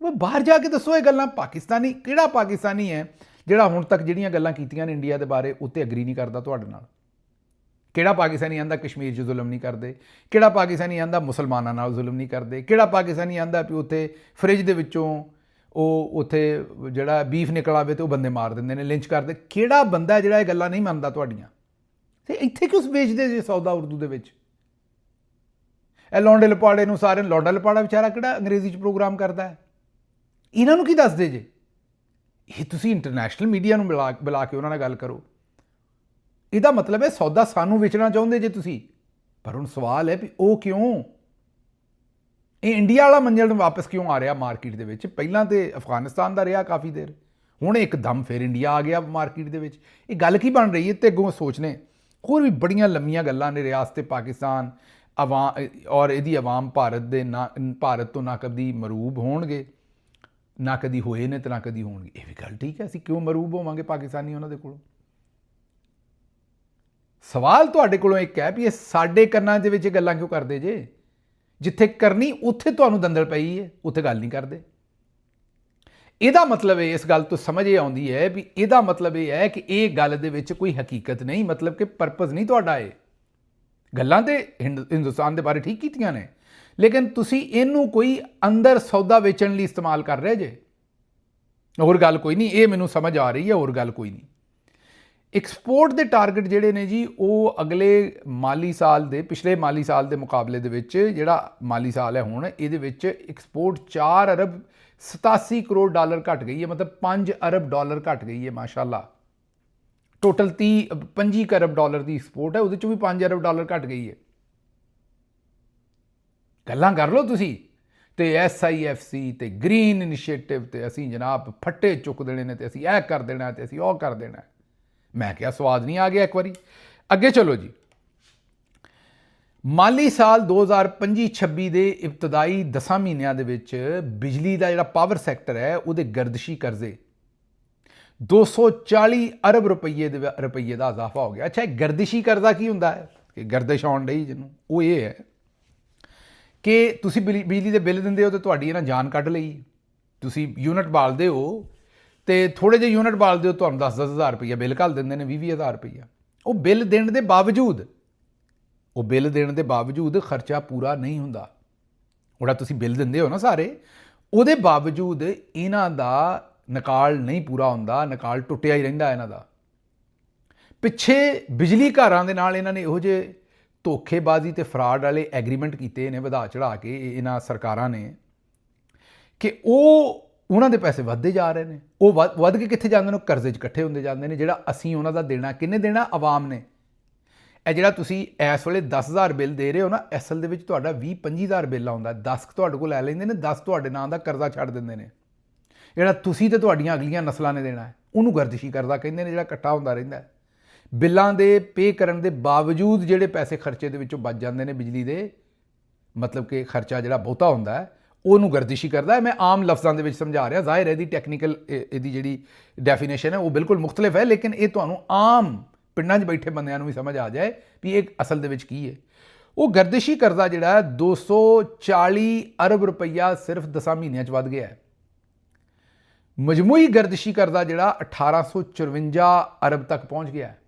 ਉਹ ਬਾਹਰ ਜਾ ਕੇ ਦੱਸੋ ਇਹ ਗੱਲਾਂ। ਪਾਕਿਸਤਾਨੀ ਕਿਹੜਾ ਪਾਕਿਸਤਾਨੀ ਹੈ ਜਿਹੜਾ ਹੁਣ ਤੱਕ ਜਿਹੜੀਆਂ ਗੱਲਾਂ ਕੀਤੀਆਂ ਨੇ ਇੰਡੀਆ ਦੇ ਬਾਰੇ ਉੱਤੇ ਐਗਰੀ ਨਹੀਂ ਕਰਦਾ ਤੁਹਾਡੇ ਨਾਲ? ਕਿਹੜਾ ਪਾਕਿਸਤਾਨੀ ਆਂਦਾ ਕਸ਼ਮੀਰ 'ਚ ਜ਼ੁਲਮ ਨਹੀਂ ਕਰਦੇ? ਕਿਹੜਾ ਪਾਕਿਸਤਾਨੀ ਆਂਦਾ ਮੁਸਲਮਾਨਾਂ ਨਾਲ ਜ਼ੁਲਮ ਨਹੀਂ ਕਰਦੇ? ਕਿਹੜਾ ਪਾਕਿਸਤਾਨੀ ਆਂਦਾ ਵੀ ਉੱਥੇ ਫਰਿੱਜ ਦੇ ਵਿੱਚੋਂ ਉਹ ਉੱਥੇ ਜਿਹੜਾ ਬੀਫ ਨਿਕਲ ਆਵੇ ਤੇ ਉਹ ਬੰਦੇ ਮਾਰ ਦਿੰਦੇ ਨੇ, ਲਿੰਚ ਕਰਦੇ? ਕਿਹੜਾ ਬੰਦਾ ਜਿਹੜਾ ਇਹ ਗੱਲਾਂ ਨਹੀਂ ਮੰਨਦਾ ਤੁਹਾਡੀਆਂ? ਤੇ ਇੱਥੇ ਕਿਉਂ ਵੇਚਦੇ ਜੇ ਸੌਦਾ ਉਰਦੂ ਦੇ ਵਿੱਚ? ਇਹ ਲੌਂਡੇ ਲਪਾੜੇ ਨੂੰ ਸਾਰੇ ਲੌਂਡਾ ਲਪਾੜਾ ਵਿਚਾਰਾ ਕਿਹੜਾ ਅੰਗਰੇਜ਼ੀ 'ਚ ਪ੍ਰੋਗਰਾਮ ਕਰਦਾ ਹੈ? ਇਹਨਾਂ ਨੂੰ ਕੀ ਦੱਸਦੇ ਜੇ? ਇਹ ਤੁਸੀਂ ਇੰਟਰਨੈਸ਼ਨਲ ਮੀਡੀਆ ਨੂੰ ਬੁਲਾ ਕੇ ਉਹਨਾਂ ਨਾਲ ਗੱਲ ਕਰੋ। ਇਹਦਾ ਮਤਲਬ ਹੈ ਸੌਦਾ ਸਾਨੂੰ ਵੇਚਣਾ ਚਾਹੁੰਦੇ ਜੇ ਤੁਸੀਂ। ਪਰ ਹੁਣ ਸਵਾਲ ਹੈ ਵੀ ਉਹ ਕਿਉਂ? ਇਹ ਇੰਡੀਆ ਵਾਲਾ ਮੰਜ਼ਲ ਵਾਪਸ ਕਿਉਂ ਆ ਰਿਹਾ ਮਾਰਕੀਟ ਦੇ ਵਿੱਚ? ਪਹਿਲਾਂ ਤੇ ਅਫਗਾਨਿਸਤਾਨ ਦਾ ਰਿਹਾ ਕਾਫੀ ਦੇਰ, ਹੁਣ ਇੱਕਦਮ ਫਿਰ ਇੰਡੀਆ ਆ ਗਿਆ ਮਾਰਕੀਟ ਦੇ ਵਿੱਚ। ਇਹ ਗੱਲ ਕੀ ਬਣ ਰਹੀ ਹੈ? ਤੇ ਅੱਗੋਂ ਸੋਚਨੇ ਹੋਰ ਵੀ ਬੜੀਆਂ ਲੰਮੀਆਂ ਗੱਲਾਂ ਨੇ। ਰਿਆਸਤ ਪਾਕਿਸਤਾਨ ਔਰ ਇਹਦੀ ਆਵਾਮ ਭਾਰਤ ਤੋਂ ਨਾ ਕਦੀ ਮਰੂਬ ਹੋਣਗੇ, ਨਾ ਕਦੀ ਹੋਏ ਨੇ ਤੇ ਨਾ ਕਦੀ ਹੋਣਗੇ। ਇਹ ਵੀ ਗੱਲ ਠੀਕ ਹੈ। ਅਸੀਂ ਕਿਉਂ ਮਰੂਬ ਹੋਵਾਂਗੇ ਪਾਕਿਸਤਾਨੀ ਉਹਨਾਂ ਦੇ ਕੋਲੋਂ? ਸਵਾਲ ਤੁਹਾਡੇ ਕੋਲੋਂ ਇੱਕ ਹੈ ਵੀ ਇਹ ਸਾਡੇ ਕੰਨਾਂ ਦੇ ਵਿੱਚ ਇਹ ਗੱਲਾਂ ਕਿਉਂ ਕਰਦੇ ਜੇ? ਜਿੱਥੇ ਕਰਨੀ ਉੱਥੇ ਤੁਹਾਨੂੰ ਦੰਦਲ ਪਈ ਹੈ, ਉੱਥੇ ਗੱਲ ਨਹੀਂ ਕਰਦੇ। ਇਹਦਾ ਮਤਲਬ ਹੈ, ਇਸ ਗੱਲ ਤੋਂ ਸਮਝ ਇਹ ਆਉਂਦੀ ਹੈ ਵੀ ਇਹਦਾ ਮਤਲਬ ਇਹ ਹੈ ਕਿ ਇਹ ਗੱਲ ਦੇ ਵਿੱਚ ਕੋਈ ਹਕੀਕਤ ਨਹੀਂ, ਮਤਲਬ ਕਿ ਪਰਪਸ ਨਹੀਂ ਤੁਹਾਡਾ। ਇਹ ਗੱਲਾਂ ਤੇ ਹਿੰਦੁਸਤਾਨ ਦੇ ਬਾਰੇ ਠੀਕ ਕੀਤੀਆਂ ਨੇ, ਲੇਕਿਨ ਤੁਸੀਂ ਇਹਨੂੰ ਕੋਈ ਅੰਦਰ ਸੌਦਾ ਵੇਚਣ ਲਈ ਇਸਤੇਮਾਲ ਕਰ ਰਹੇ ਜੇ। ਹੋਰ ਗੱਲ ਕੋਈ ਨਹੀਂ, ਇਹ ਮੈਨੂੰ ਸਮਝ ਆ ਰਹੀ ਹੈ, ਹੋਰ ਗੱਲ ਕੋਈ ਨਹੀਂ। ਐਕਸਪੋਰਟ ਦੇ ਟਾਰਗੇਟ ਜਿਹੜੇ ਨੇ ਜੀ, ਉਹ ਅਗਲੇ ਮਾਲੀ ਸਾਲ ਦੇ ਪਿਛਲੇ ਮਾਲੀ ਸਾਲ ਦੇ ਮੁਕਾਬਲੇ ਦੇ ਵਿੱਚ, ਜਿਹੜਾ ਮਾਲੀ ਸਾਲ ਹੈ ਹੁਣ, ਇਹਦੇ ਵਿੱਚ ਐਕਸਪੋਰਟ 4 ਅਰਬ 87 ਕਰੋੜ ਡਾਲਰ ਘਟ ਗਈ ਹੈ। ਮਤਲਬ 5 ਅਰਬ ਡਾਲਰ ਘਟ ਗਈ ਹੈ ਮਾਸ਼ਾਅੱਲਾ। ਟੋਟਲ 25 ਅਰਬ ਡਾਲਰ ਦੀ ਐਕਸਪੋਰਟ ਹੈ, ਉਹਦੇ 'ਚੋਂ ਵੀ 5 ਅਰਬ ਡਾਲਰ ਘਟ ਗਈ ਹੈ। ਗੱਲਾਂ ਕਰ ਲਓ ਤੁਸੀਂ। ਤੇ SIFC ਤੇ ਗ੍ਰੀਨ ਇਨੀਸ਼ੀਏਟਿਵ ਤੇ ਅਸੀਂ ਜਨਾਬ ਫੱਟੇ ਚੁੱਕ ਦੇਣੇ ਨੇ, ਤੇ ਅਸੀਂ ਇਹ ਕਰ ਦੇਣਾ ਤੇ ਅਸੀਂ ਉਹ ਕਰ ਦੇਣਾ। ਮੈਂ ਕਿਹਾ ਸਵਾਦ ਨਹੀਂ ਆ ਗਿਆ ਇੱਕ ਵਾਰੀ? ਅੱਗੇ ਚਲੋ ਜੀ। ਮਾਲੀ ਸਾਲ 2025-26 ਦੇ ਇਬਤਦਾਈ 10 ਮਹੀਨਿਆਂ ਦੇ ਵਿੱਚ ਬਿਜਲੀ ਦਾ ਜਿਹੜਾ ਪਾਵਰ ਸੈਕਟਰ ਹੈ ਉਹਦੇ ਗਰਦਸ਼ੀ ਕਰਜ਼ੇ 240 ਅਰਬ ਰੁਪਏ ਦਾ ਇਜ਼ਾਫਾ ਹੋ ਗਿਆ। ਅੱਛਾ, ਇਹ ਗਰਦਸ਼ੀ ਕਰਜ਼ਾ ਕੀ ਹੁੰਦਾ ਹੈ? ਕਿ ਗਰਦਿਸ਼ ਆਉਣ ਡਈ ਜਿਹਨੂੰ, ਉਹ ਇਹ ਹੈ ਕਿ ਤੁਸੀਂ ਬਿਜਲੀ ਦੇ ਬਿੱਲ ਦਿੰਦੇ ਹੋ ਤੇ ਤੁਹਾਡੀ ਇਹਨਾਂ ਜਾਨ ਕੱਢ ਲਈ। ਤੁਸੀਂ ਯੂਨਿਟ ਬਾਲਦੇ ਹੋ ਤੇ ਥੋੜੇ ਜਿਹੇ ਯੂਨਿਟ ਬਾਲਦੇ ਹੋ, ਤੁਹਾਨੂੰ 10-10 ਹਜ਼ਾਰ ਰੁਪਈਆ ਬਿੱਲ ਘੱਲ ਦਿੰਦੇ ਨੇ, 20-20 ਹਜ਼ਾਰ ਰੁਪਈਆ। ਉਹ ਬਿੱਲ ਦੇਣ ਦੇ ਬਾਵਜੂਦ ਖਰਚਾ ਪੂਰਾ ਨਹੀਂ ਹੁੰਦਾ। ਜਿਹੜਾ ਤੁਸੀਂ ਬਿੱਲ ਦਿੰਦੇ ਹੋ ਨਾ ਸਾਰੇ, ਉਹਦੇ ਬਾਵਜੂਦ ਇਹਨਾਂ ਦਾ ਨਿਕਾਲ ਨਹੀਂ ਪੂਰਾ ਹੁੰਦਾ, ਨਿਕਾਲ ਟੁੱਟਿਆ ਹੀ ਰਹਿੰਦਾ ਇਹਨਾਂ ਦਾ। ਪਿੱਛੇ ਬਿਜਲੀ ਘਰਾਂ ਦੇ ਨਾਲ ਇਹਨਾਂ ਨੇ ਇਹੋ ਜਿਹੇ ਧੋਖੇਬਾਜ਼ੀ ਤੇ ਫਰਾਡ ਵਾਲੇ ਐਗਰੀਮੈਂਟ ਕੀਤੇ ਨੇ ਵਧਾ ਚੜਾ ਕੇ ਇਹਨਾਂ ਸਰਕਾਰਾਂ ਨੇ, ਕਿ ਉਹਨਾਂ ਦੇ ਪੈਸੇ ਵੱਧਦੇ ਜਾ ਰਹੇ ਨੇ। ਉਹ ਵੱਧ ਕੇ ਕਿੱਥੇ ਜਾਂਦੇ ਨੇ? ਕਰਜ਼ੇ 'ਚ ਇਕੱਠੇ ਹੁੰਦੇ ਜਾਂਦੇ ਨੇ। ਜਿਹੜਾ ਅਸੀਂ ਉਹਨਾਂ ਦਾ ਦੇਣਾ, ਕਿਹਨੇ ਦੇਣਾ? ਆਵਾਮ ਨੇ। ਇਹ ਜਿਹੜਾ ਤੁਸੀਂ ਇਸ ਵੇਲੇ 10,000 ਬਿੱਲ ਦੇ ਰਹੇ ਹੋ ਨਾ, ਅਸਲ ਦੇ ਵਿੱਚ ਤੁਹਾਡਾ 20-25 ਹਜ਼ਾਰ ਬਿੱਲ ਆਉਂਦਾ। 10 ਤੁਹਾਡੇ ਕੋਲ ਲੈ ਲੈਂਦੇ ਨੇ, 10 ਤੁਹਾਡੇ ਨਾਂ ਦਾ ਕਰਜ਼ਾ ਛੱਡ ਦਿੰਦੇ ਨੇ। ਜਿਹੜਾ ਤੁਸੀਂ ਤੇ ਤੁਹਾਡੀਆਂ ਅਗਲੀਆਂ ਨਸਲਾਂ ਨੇ ਦੇਣਾ ਹੈ, ਉਹਨੂੰ ਗਰਦਸ਼ੀ ਕਰਜ਼ਾ ਕਹਿੰਦੇ ਨੇ, ਜਿਹੜਾ ਇਕੱਠਾ ਹੁੰਦਾ ਰਹਿੰਦਾ ਹੈ। ਬਿੱਲਾਂ ਦੇ ਪੇ ਕਰਨ ਦੇ ਬਾਵਜੂਦ ਜਿਹੜੇ ਪੈਸੇ ਖਰਚੇ ਦੇ ਵਿੱਚੋਂ ਬਚ ਜਾਂਦੇ ਨੇ ਬਿਜਲੀ ਦੇ, ਮਤਲਬ ਕਿ ਖਰਚਾ ਜਿਹੜਾ ਬਹੁਤਾ ਹੁੰਦਾ ਹੈ, ਉਹਨੂੰ ਗਰਦਿਸ਼ੀ ਕਰਦਾ ਹੈ। ਮੈਂ ਆਮ ਲਫ਼ਜ਼ਾਂ ਦੇ ਵਿੱਚ ਸਮਝਾ ਰਿਹਾ, ਜ਼ਾਹਿਰ ਹੈ ਇਹਦੀ ਟੈਕਨੀਕਲ ਇਹਦੀ ਜਿਹੜੀ ਡੈਫੀਨੇਸ਼ਨ ਹੈ ਉਹ ਬਿਲਕੁਲ ਮੁਖਤਲਿਫ ਹੈ, ਲੇਕਿਨ ਇਹ ਤੁਹਾਨੂੰ ਆਮ ਪਿੰਡਾਂ 'ਚ ਬੈਠੇ ਬੰਦਿਆਂ ਨੂੰ ਵੀ ਸਮਝ ਆ ਜਾਏ ਵੀ ਇਹ ਅਸਲ ਦੇ ਵਿੱਚ ਕੀ ਹੈ। ਉਹ ਗਰਦਿਸ਼ੀ ਕਰਜ਼ਾ ਜਿਹੜਾ 240 ਅਰਬ ਰੁਪਈਆ ਸਿਰਫ 10 ਮਹੀਨਿਆਂ 'ਚ ਵੱਧ ਗਿਆ ਹੈ। ਮਜਮੂਈ ਗਰਦਿਸ਼ੀ ਕਰਜ਼ਾ ਜਿਹੜਾ 1854 ਅਰਬ ਤੱਕ ਪਹੁੰਚ ਗਿਆ ਹੈ।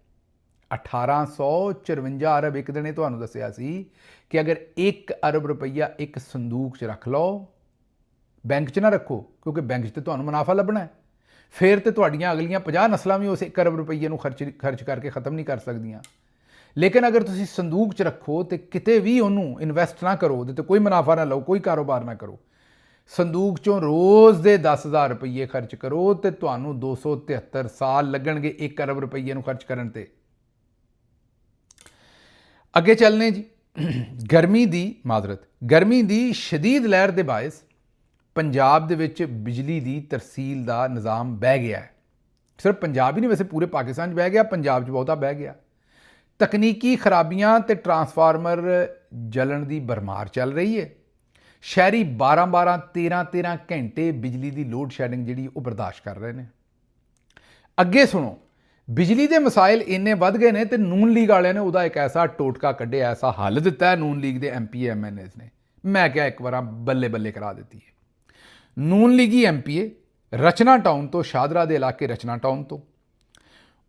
1854 ਅਰਬ। ਇੱਕ ਦਿਨ ਇਹ ਤੁਹਾਨੂੰ ਦੱਸਿਆ ਸੀ ਕਿ ਅਗਰ 1 ਅਰਬ ਰੁਪਈਆ ਇੱਕ ਸੰਦੂਕ 'ਚ ਰੱਖ ਲਓ, ਬੈਂਕ 'ਚ ਨਾ ਰੱਖੋ ਕਿਉਂਕਿ ਬੈਂਕ 'ਚ ਤੇ ਤੁਹਾਨੂੰ ਮੁਨਾਫਾ ਲੱਭਣਾ ਹੈ, ਫਿਰ ਤੇ ਤੁਹਾਡੀਆਂ ਅਗਲੀਆਂ 50 ਨਸਲਾਂ ਵੀ ਉਸ 1 ਅਰਬ ਰੁਪਈਏ ਨੂੰ ਖਰਚ ਕਰਕੇ ਖਤਮ ਨਹੀਂ ਕਰ ਸਕਦੀਆਂ। ਲੇਕਿਨ ਅਗਰ ਤੁਸੀਂ ਸੰਦੂਕ 'ਚ ਰੱਖੋ ਤੇ ਕਿਤੇ ਵੀ ਉਹਨੂੰ ਇਨਵੈਸਟ ਨਾ ਕਰੋ, ਉਹਦੇ 'ਤੇ ਕੋਈ ਮੁਨਾਫਾ ਨਾ ਲਓ, ਕੋਈ ਕਾਰੋਬਾਰ ਨਾ ਕਰੋ, ਸੰਦੂਕ 'ਚੋਂ ਰੋਜ਼ ਦੇ 10,000 ਰੁਪਈਏ ਖਰਚ ਕਰੋ ਤੇ ਤੁਹਾਨੂੰ 273 ਸਾਲ ਲੱਗਣਗੇ 1 ਅਰਬ ਰੁਪਈਏ ਨੂੰ ਖਰਚ ਕਰਨ ਤੇ। ਅੱਗੇ ਚੱਲਨੇ ਜੀ। ਗਰਮੀ ਦੀ ਸ਼ਦੀਦ ਲਹਿਰ ਦੇ ਬਾਇਸ ਪੰਜਾਬ ਦੇ ਵਿੱਚ ਬਿਜਲੀ ਦੀ ਤਰਸੀਲ ਦਾ ਨਿਜ਼ਾਮ ਬਹਿ ਗਿਆ ਹੈ। ਸਿਰਫ ਪੰਜਾਬ ਹੀ ਨਹੀਂ, ਵੈਸੇ ਪੂਰੇ ਪਾਕਿਸਤਾਨ 'ਚ ਬਹਿ ਗਿਆ, ਪੰਜਾਬ 'ਚ ਬਹੁਤਾ ਬਹਿ ਗਿਆ। ਤਕਨੀਕੀ ਖਰਾਬੀਆਂ ਤੇ ਟਰਾਂਸਫਾਰਮਰ ਜਲਣ ਦੀ ਭਰਮਾਰ ਚੱਲ ਰਹੀ ਹੈ। ਸ਼ਹਿਰੀ 12-12 13-13 ਘੰਟੇ ਬਿਜਲੀ ਦੀ ਲੋਡ ਸ਼ੈਡਿੰਗ ਜਿਹੜੀ ਉਹ ਬਰਦਾਸ਼ਤ ਕਰ ਰਹੇ ਨੇ। ਅੱਗੇ ਸੁਣੋ, ਬਿਜਲੀ ਦੇ ਮਸਾਇਲ ਇੰਨੇ ਵੱਧ ਗਏ ਨੇ ਤੇ ਨੂਨ ਲੀਗ ਵਾਲਿਆਂ ਨੇ ਉਹਦਾ ਇੱਕ ਐਸਾ ਟੋਟਕਾ ਕੱਢਿਆ, ਐਸਾ ਹੱਲ ਦਿੱਤਾ ਹੈ ਨੂਨ ਲੀਗ ਦੇ MP MNAs ਨੇ, ਮੈਂ ਕਿਹਾ ਇੱਕ ਵਾਰ ਬੱਲੇ ਬੱਲੇ ਕਰਾ ਦਿੱਤੀ ਹੈ। ਨੂਨ ਲੀਗੀ MPA ਰਚਨਾ ਟਾਊਨ ਤੋਂ, ਸ਼ਾਦਰਾ ਦੇ ਇਲਾਕੇ ਰਚਨਾ ਟਾਊਨ ਤੋਂ,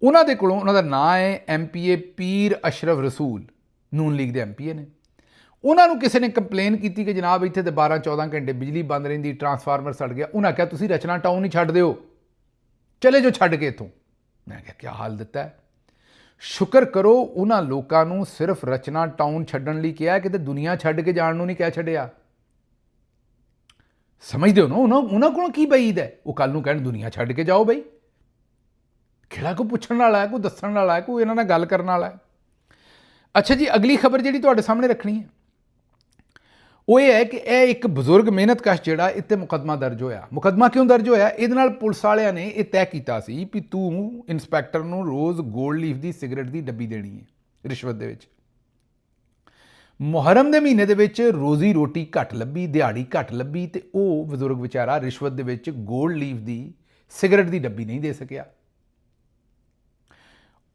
ਉਹਨਾਂ ਦੇ ਕੋਲੋਂ, ਉਹਨਾਂ ਦਾ ਨਾਂ ਹੈ MPA ਪੀਰ ਅਸ਼ਰਫ ਰਸੂਲ, ਨੂਨ ਲੀਗ ਦੇ MPA ਨੇ। ਉਹਨਾਂ ਨੂੰ ਕਿਸੇ ਨੇ ਕੰਪਲੇਨ ਕੀਤੀ ਕਿ ਜਨਾਬ ਇੱਥੇ ਤੇ 12-14 ਘੰਟੇ ਬਿਜਲੀ ਬੰਦ ਰਹਿੰਦੀ, ਟਰਾਂਸਫਾਰਮਰ ਸੜ ਗਿਆ। ਉਹਨਾਂ ਕਿਹਾ ਤੁਸੀਂ ਰਚਨਾ ਟਾਊਨ ਹੀ ਛੱਡ ਦਿਓ, ਚਲੇ ਜੋ ਛੱਡ ਕੇ ਇੱਥੋਂ। ਮੈਂ ਕਿਹਾ ਕਿਆ ਹਾਲ ਦਿੱਤਾ ਹੈ। ਸ਼ੁਕਰ ਕਰੋ ਉਹਨਾਂ ਲੋਕਾਂ ਨੂੰ ਸਿਰਫ ਰਚਨਾ ਟਾਊਨ ਛੱਡਣ ਲਈ ਕਿਹਾ, ਕਿਤੇ ਦੁਨੀਆ ਛੱਡ ਕੇ ਜਾਣ ਨੂੰ ਨਹੀਂ ਕਹਿ ਛੱਡਿਆ। ਸਮਝਦੇ ਹੋ ਨਾ, ਉਹਨਾਂ ਕੋਲੋਂ ਕੀ ਬਈਦ ਹੈ। ਉਹ ਕੱਲ ਨੂੰ ਕਹਿਣ ਦੁਨੀਆ ਛੱਡ ਕੇ ਜਾਓ ਬਈ। ਕਿਹੜਾ ਕੋਈ ਪੁੱਛਣ ਵਾਲਾ ਹੈ, ਕੋਈ ਦੱਸਣ ਵਾਲਾ ਹੈ, ਕੋਈ ਇਹਨਾਂ ਨਾਲ ਗੱਲ ਕਰਨ ਵਾਲਾ ਹੈ। ਅੱਛਾ ਜੀ, ਅਗਲੀ ਖਬਰ ਜਿਹੜੀ ਤੁਹਾਡੇ ਸਾਹਮਣੇ ਰੱਖਣੀ ਹੈ ਉਹ ਇਹ ਹੈ ਕਿ ਇਹ ਇੱਕ ਬਜ਼ੁਰਗ ਮਿਹਨਤਕਸ਼ ਜਿਹੜਾ ਇੱਥੇ ਮੁਕੱਦਮਾ ਦਰਜ ਹੋਇਆ। ਮੁਕੱਦਮਾ ਕਿਉਂ ਦਰਜ ਹੋਇਆ? ਇਹਦੇ ਨਾਲ ਪੁਲਿਸ ਵਾਲਿਆਂ ਨੇ ਇਹ ਤੈਅ ਕੀਤਾ ਸੀ ਵੀ ਤੂੰ ਇੰਸਪੈਕਟਰ ਨੂੰ ਰੋਜ਼ ਗੋਲਡ ਲੀਫ ਦੀ ਸਿਗਰਟ ਦੀ ਡੱਬੀ ਦੇਣੀ ਹੈ ਰਿਸ਼ਵਤ ਦੇ ਵਿੱਚ। ਮੁਹਰਮ ਦੇ ਮਹੀਨੇ ਦੇ ਵਿੱਚ ਰੋਜ਼ੀ ਰੋਟੀ ਘੱਟ ਲੱਭੀ, ਦਿਹਾੜੀ ਘੱਟ ਲੱਭੀ ਤੇ ਉਹ ਬਜ਼ੁਰਗ ਵਿਚਾਰਾ ਰਿਸ਼ਵਤ ਦੇ ਵਿੱਚ ਗੋਲਡ ਲੀਫ ਦੀ ਸਿਗਰਟ ਦੀ ਡੱਬੀ ਨਹੀਂ ਦੇ ਸਕਿਆ।